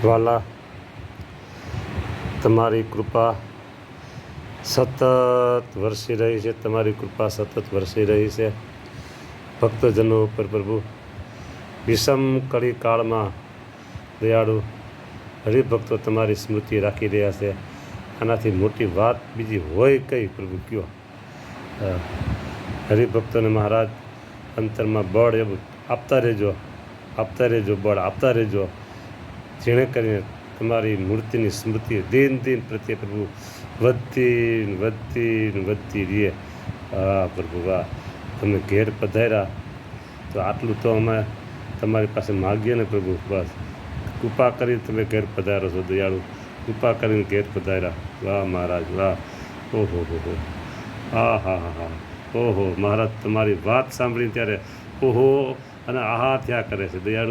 વાલા, તમારી કૃપા સતત વરસી રહી છે. તમારી કૃપા સતત વરસી રહી છે ભક્તજનો ઉપર પ્રભુ. વિષમ કળી કાળમાં દયાળુ હરિભક્તો તમારી સ્મૃતિ રાખી રહ્યા છે. આનાથી મોટી વાત બીજી હોય કઈ પ્રભુ કયો? હરિભક્તોને મહારાજ અંતરમાં બળ એવું આપતા રહેજો, બળ આપતા રહેજો, જેણે કરીને તમારી મૂર્તિની સ્મૃતિ દિન પ્રત્યે પ્રભુ વધતી રહે. પ્રભુ વાહ, તમે ઘેર પધાર્યા તો આટલું તો અમે તમારી પાસે માગીએ ને પ્રભુ. બસ કૃપા કરીને તમે ઘેર પધારો છો દયાળુ, કૃપા કરીને ઘેર પધાર્યા. વાહ મહારાજ વાહ. ઓહો હા. ઓહો મહારાજ, તમારી વાત સાંભળીને ત્યારે ઓહો અને આહા થયા કરે છે દયાળુ.